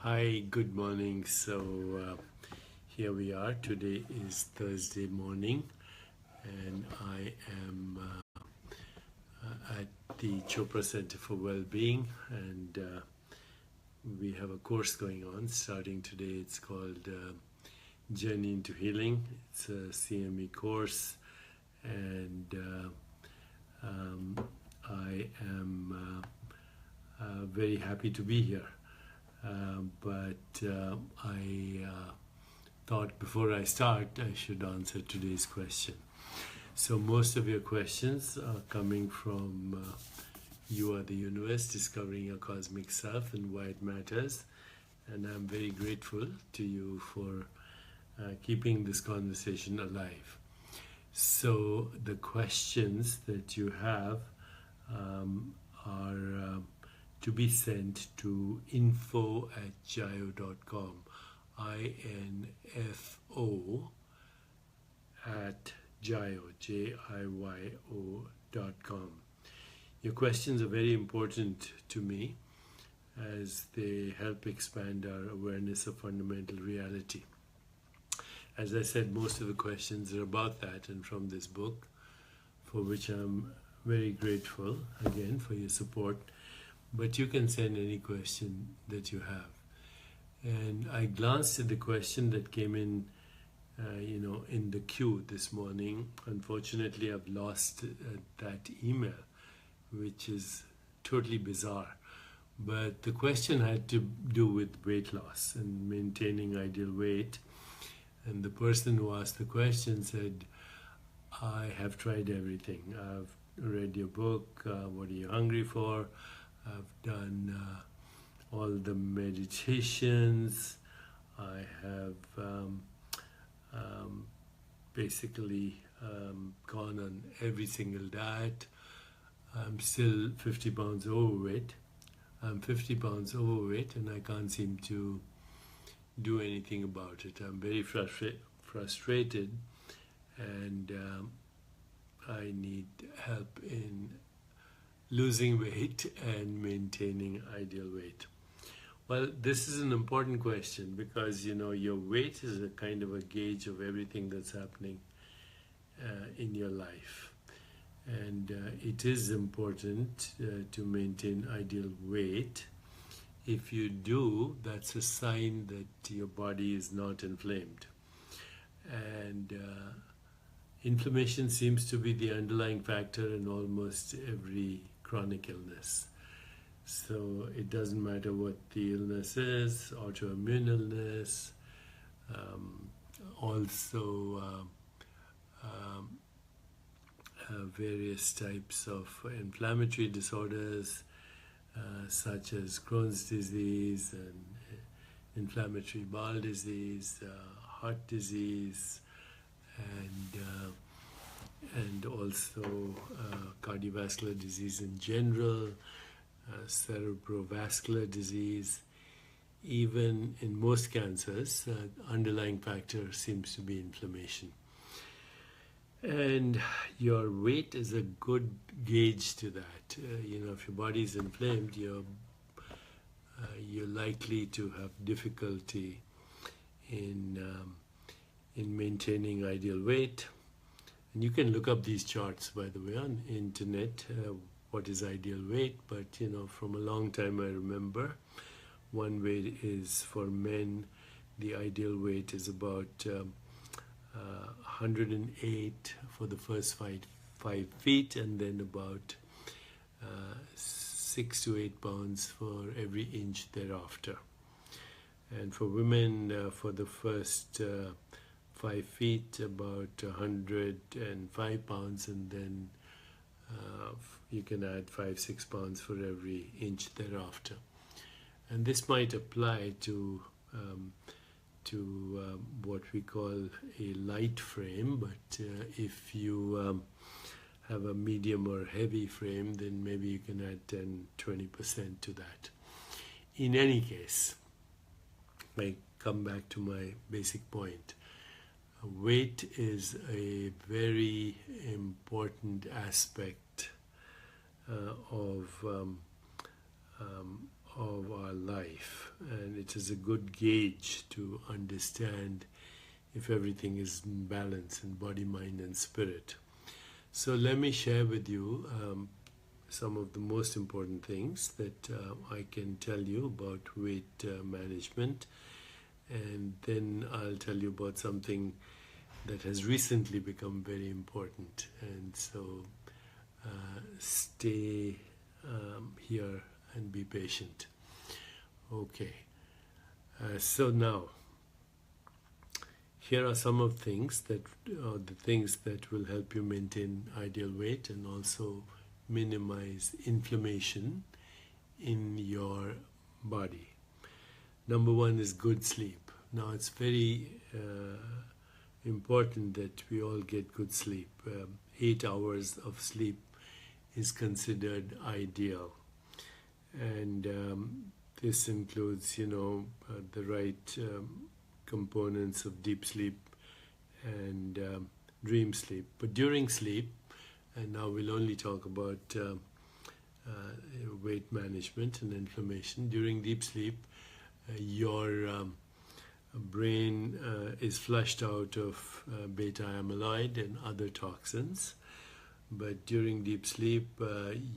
Hi, good morning. Here we are. Today is Thursday morning, and I am at the Chopra Center for Wellbeing, and we have a course going on starting today. It's called Journey into Healing. It's a CME course, and I am very happy to be here. But I thought before I start, I should answer today's question. So most of your questions are coming from You Are the Universe, Discovering Your Cosmic Self and Why It Matters. And I'm very grateful to you for keeping this conversation alive. So the questions that you have are to be sent to info@jio.com, info at jio, JIYO.com. Your questions are very important to me as they help expand our awareness of fundamental reality. As I said, most of the questions are about that and from this book, for which I'm very grateful again for your support. But you can send any question that you have. And I glanced at the question that came in, in the queue this morning. Unfortunately, I've lost that email, which is totally bizarre. But the question had to do with weight loss and maintaining ideal weight. And the person who asked the question said, I have tried everything. I've read your book, What Are You Hungry For? I've done all the meditations. I have basically gone on every single diet. I'm still 50 pounds overweight. I'm 50 pounds overweight and I can't seem to do anything about it. I'm very frustrated and I need help in losing weight and maintaining ideal weight. Well, this is an important question because your weight is a kind of a gauge of everything that's happening in your life, and it is important to maintain ideal weight. If you do, that's a sign that your body is not inflamed, and inflammation seems to be the underlying factor in almost every chronic illness. So it doesn't matter what the illness is, autoimmune illness, also various types of inflammatory disorders such as Crohn's disease and inflammatory bowel disease, heart disease, and also cardiovascular disease in general, cerebrovascular disease. Even in most cancers, the underlying factor seems to be inflammation. And your weight is a good gauge to that. If your body is inflamed, you're likely to have difficulty in maintaining ideal weight. And you can look up these charts, by the way, on the internet, what is ideal weight. But, from a long time I remember, one weight is for men, the ideal weight is about 108 for the first 5 feet, and then about 6 to 8 pounds for every inch thereafter. And for women, for the first 5 feet, about 105 pounds, and then you can add 5-6 pounds for every inch thereafter. And this might apply to what we call a light frame, but if you have a medium or heavy frame, then maybe you can add 10-20% to that. In any case, I come back to my basic point. Weight is a very important aspect of our life, and it is a good gauge to understand if everything is in balance in body, mind, and spirit. So let me share with you some of the most important things that I can tell you about weight management, and then I'll tell you about something that has recently become very important. And so stay here and be patient. Okay, so now here are some of the things that will help you maintain ideal weight and also minimize inflammation in your body. Number one is good sleep. Now it's very important that we all get good sleep. 8 hours of sleep is considered ideal, and this includes, the right components of deep sleep and dream sleep. But during sleep, and now we'll only talk about weight management and inflammation. During deep sleep, your brain is flushed out of beta amyloid and other toxins. But during deep sleep,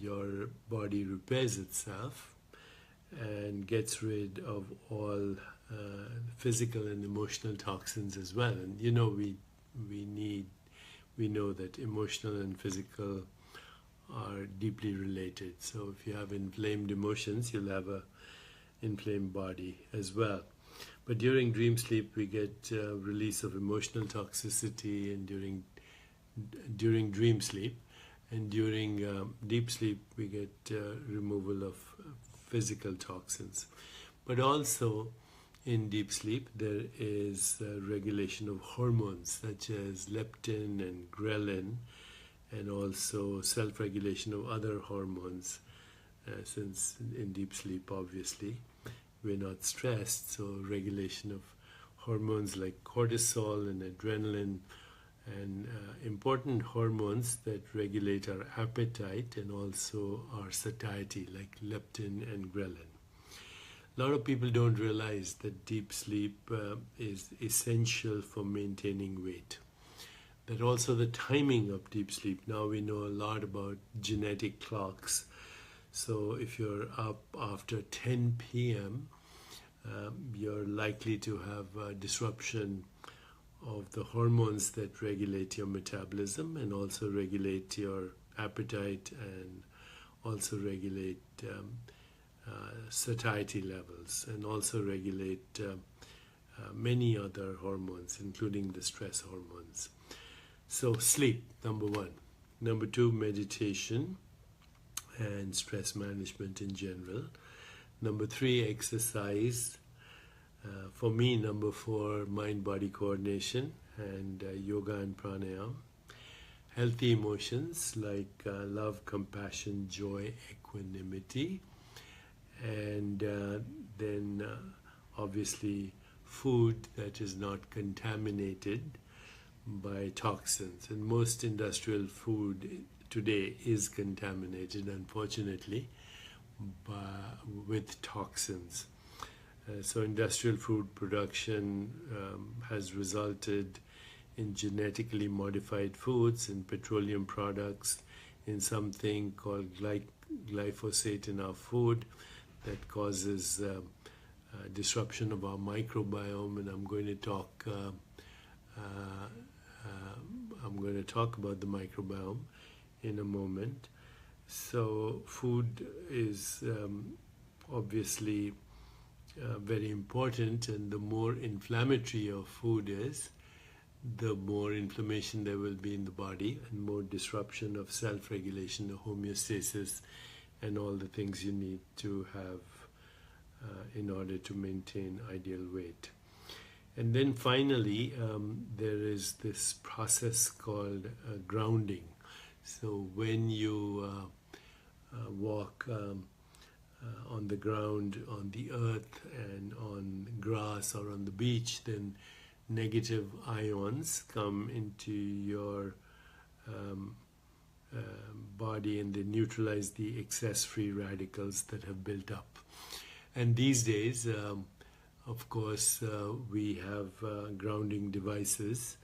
your body repairs itself and gets rid of all physical and emotional toxins as well. And we know that emotional and physical are deeply related. So if you have inflamed emotions, you'll have a inflamed body as well. But during dream sleep, we get release of emotional toxicity, and during dream sleep, and during deep sleep, we get removal of physical toxins. But also in deep sleep, there is regulation of hormones such as leptin and ghrelin, and also self-regulation of other hormones, since in deep sleep, obviously, we're not stressed. So regulation of hormones like cortisol and adrenaline, and important hormones that regulate our appetite and also our satiety, like leptin and ghrelin. A lot of people don't realize that deep sleep is essential for maintaining weight. That also the timing of deep sleep. Now we know a lot about genetic clocks. So if you're up after 10 p.m., you're likely to have a disruption of the hormones that regulate your metabolism and also regulate your appetite and also regulate satiety levels, and also regulate many other hormones, including the stress hormones. So sleep, number one. Number two, meditation and stress management in general. Number three, exercise. For me, number four, mind-body coordination and yoga and pranayama. Healthy emotions like love, compassion, joy, equanimity. And then obviously food that is not contaminated by toxins. And most industrial food today is contaminated, unfortunately, with toxins. So industrial food production has resulted in genetically modified foods and petroleum products, in something called glyphosate in our food that causes disruption of our microbiome, and I'm going to talk about the microbiome in a moment. So food is obviously very important, and the more inflammatory your food is, the more inflammation there will be in the body and more disruption of self-regulation, the homeostasis, and all the things you need to have in order to maintain ideal weight. And then finally, there is this process called grounding. So when you walk on the ground, on the earth, and on grass or on the beach, then negative ions come into your body, and they neutralize the excess free radicals that have built up. And these days, of course, we have grounding devices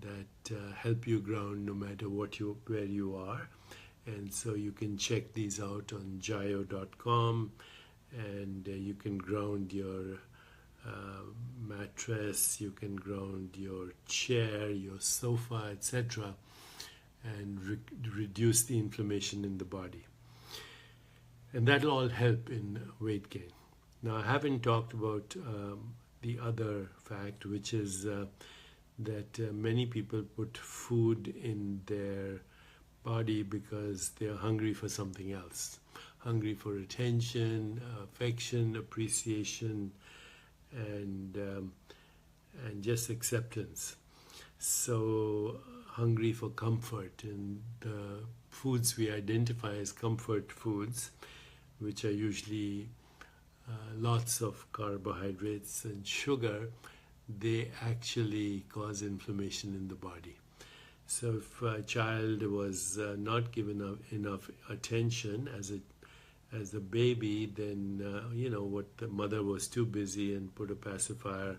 that help you ground no matter where you are. And so you can check these out on gio.com, and you can ground your mattress, you can ground your chair, your sofa, etc., and reduce the inflammation in the body. And that'll all help in weight gain. Now, I haven't talked about the other fact, which is that many people put food in their body because they're hungry for something else, hungry for attention, affection, appreciation, and just acceptance. So hungry for comfort, and the foods we identify as comfort foods, which are usually lots of carbohydrates and sugar, they actually cause inflammation in the body. So if a child was not given enough attention as a baby, then what the mother was too busy and put a pacifier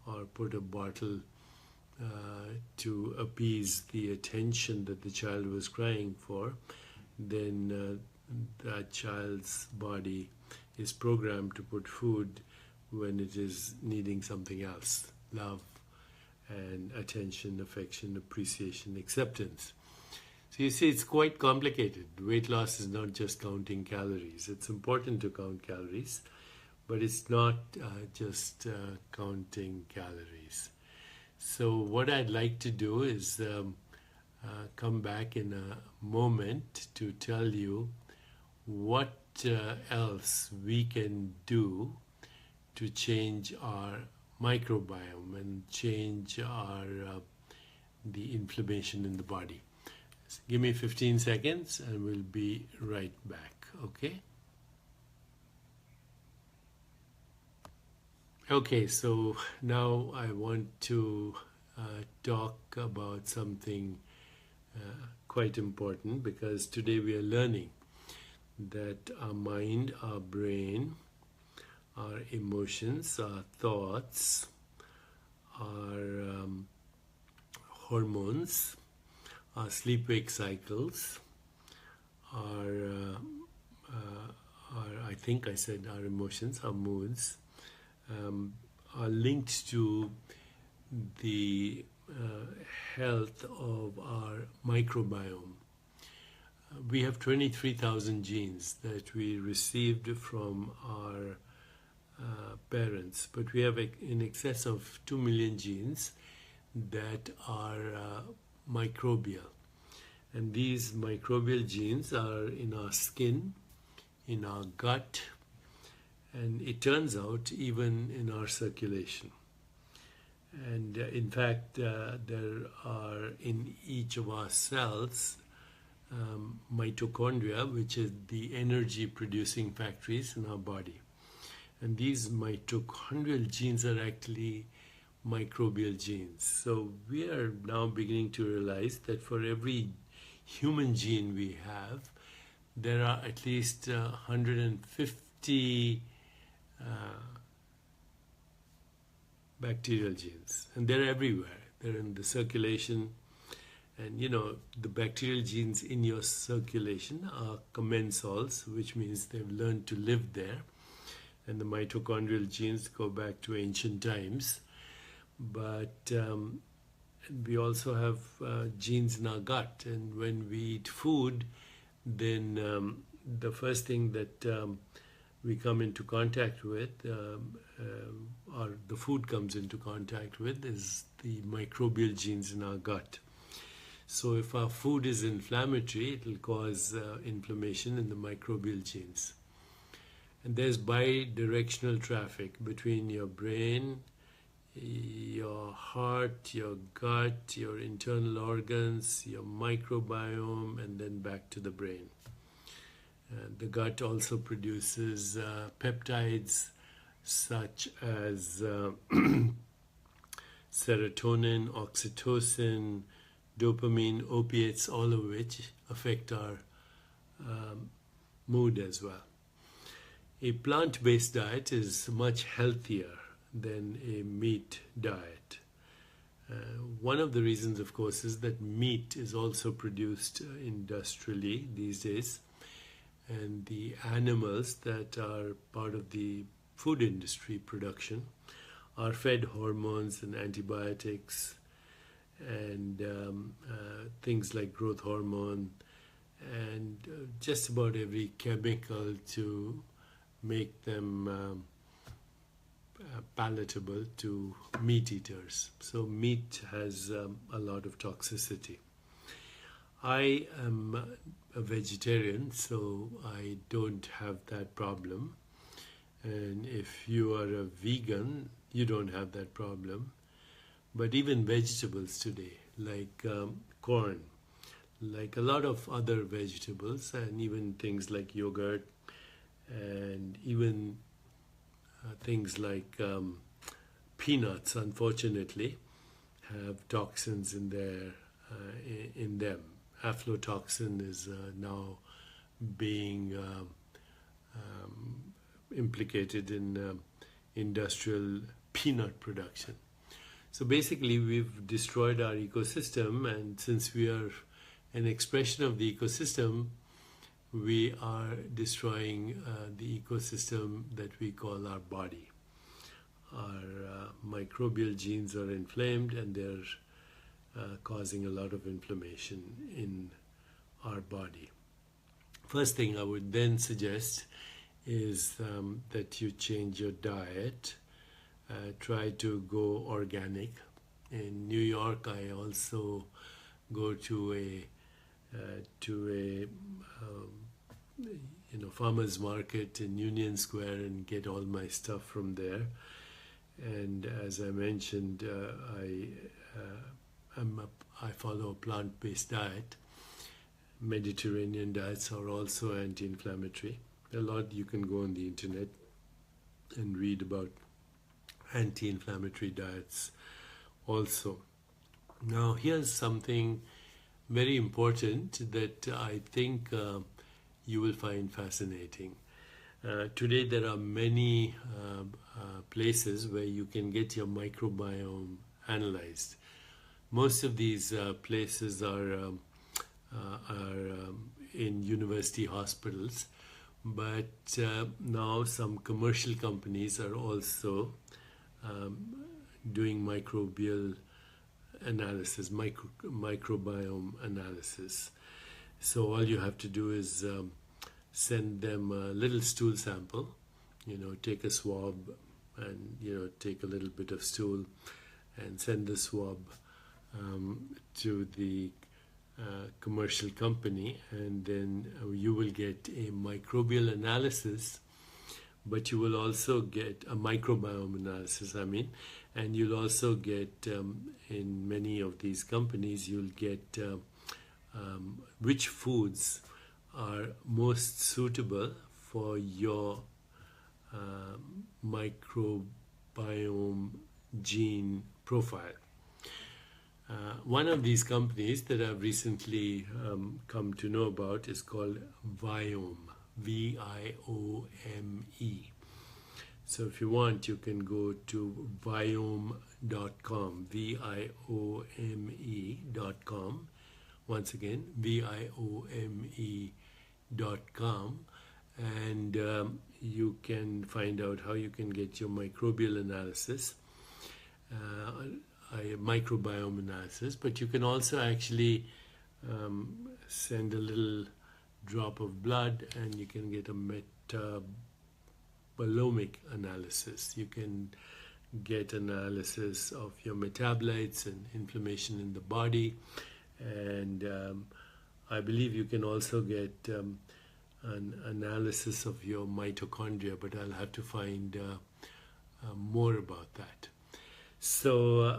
or put a bottle to appease the attention that the child was crying for, then that child's body is programmed to put food when it is needing something else: love and attention, affection, appreciation, acceptance. So you see, it's quite complicated. Weight loss is not just counting calories. It's important to count calories, but it's not just counting calories. So what I'd like to do is come back in a moment to tell you what else we can do to change our microbiome and change our the inflammation in the body. So give me 15 seconds and we'll be right back, okay? Okay, so now I want to talk about something quite important, because today we are learning that our mind, our brain, our emotions, our thoughts, our hormones, our sleep-wake cycles, our I think I said our emotions, our moods, are linked to the health of our microbiome. We have 23,000 genes that we received from our parents, but we have in excess of 2 million genes that are microbial. And these microbial genes are in our skin, in our gut, and it turns out even in our circulation. And in fact, there are in each of our cells mitochondria, which is the energy producing factories in our body. And these mitochondrial genes are actually microbial genes. So we are now beginning to realize that for every human gene we have, there are at least 150 bacterial genes, and they're everywhere. They're in the circulation, and the bacterial genes in your circulation are commensals, which means they've learned to live there, and the mitochondrial genes go back to ancient times. But we also have genes in our gut, and when we eat food, then the first thing that we come into contact with, or the food comes into contact with, is the microbial genes in our gut. So if our food is inflammatory, it will cause inflammation in the microbial genes. And there's bi-directional traffic between your brain, your heart, your gut, your internal organs, your microbiome, and then back to the brain. The gut also produces peptides such as serotonin, oxytocin, dopamine, opiates, all of which affect our mood as well. A plant-based diet is much healthier than a meat diet. One of the reasons, of course, is that meat is also produced industrially these days, and the animals that are part of the food industry production are fed hormones and antibiotics and things like growth hormone and just about every chemical to make them palatable to meat eaters. So meat has a lot of toxicity. I am a vegetarian, so I don't have that problem. And if you are a vegan, you don't have that problem. But even vegetables today, like corn, like a lot of other vegetables, and even things like yogurt, and even things like peanuts, unfortunately, have toxins in them. Aflatoxin is now being implicated in industrial peanut production. So basically, we've destroyed our ecosystem, and since we are an expression of the ecosystem, we are destroying the ecosystem that we call our body. Our microbial genes are inflamed, and they're causing a lot of inflammation in our body. First thing I would then suggest is that you change your diet. Try to go organic. In New York, I also go to a farmers market in Union Square and get all my stuff from there. And as I mentioned, I follow a plant-based diet. Mediterranean diets are also anti-inflammatory. A lot you can go on the internet and read about anti-inflammatory diets also. Now, here's something very important that I think you will find fascinating. Today, there are many places where you can get your microbiome analyzed. Most of these places are in university hospitals, but now some commercial companies are also doing microbial analysis, microbiome analysis. So all you have to do is send them a little stool sample, take a swab and, take a little bit of stool and send the swab to the commercial company, and then you will get a microbial analysis, but you will also get a microbiome analysis, and you'll also get, in many of these companies, you'll get which foods are most suitable for your microbiome gene profile. One of these companies that I've recently come to know about is called Viome, Viome. So if you want, you can go to viome.com, viome.com. Once again, viome.com, and you can find out how you can get your microbial analysis, microbiome analysis, but you can also actually send a little drop of blood and you can get a metabolomic analysis. You can get analysis of your metabolites and inflammation in the body, and I believe you can also get an analysis of your mitochondria, but I'll have to find more about that. So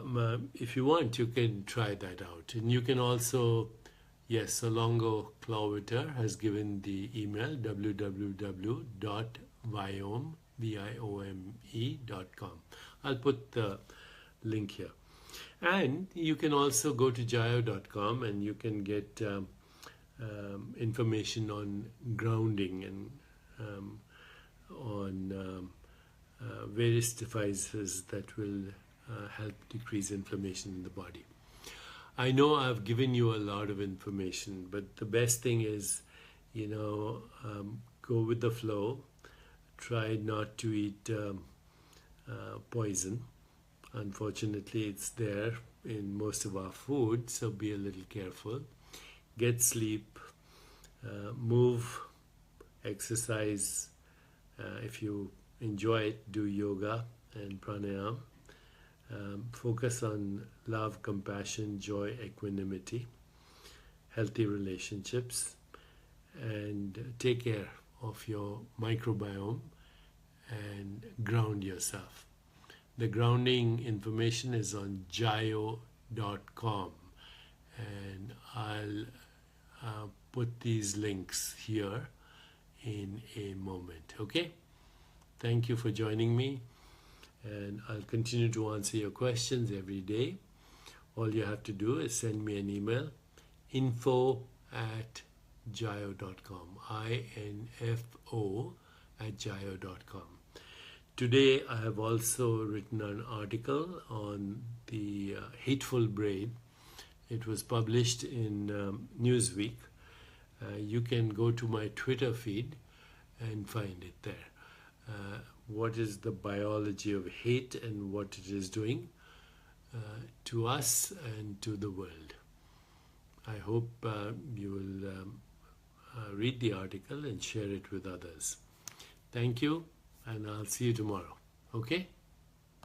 if you want, you can try that out. And you can also, yes, Solongo Cloveter has given the email www.viome.com. I'll put the link here. And you can also go to jayo.com and you can get information on grounding and on various devices that will help decrease inflammation in the body. I know I've given you a lot of information, but the best thing is, go with the flow. Try not to eat poison. Unfortunately, it's there in most of our food, so be a little careful. Get sleep, move, exercise. If you enjoy it, do yoga and pranayama. Focus on love, compassion, joy, equanimity, healthy relationships, and take care of your microbiome and ground yourself. The grounding information is on jayo.com, and I'll put these links here in a moment. Okay? Thank you for joining me, and I'll continue to answer your questions every day. All you have to do is send me an email, info@jayo.com, info@jayo.com. Today I have also written an article on the hateful brain. It was published in Newsweek. You can go to my Twitter feed and find it there. What is the biology of hate and what it is doing to us and to the world. I hope you will read the article and share it with others. Thank you, and I'll see you tomorrow. Okay?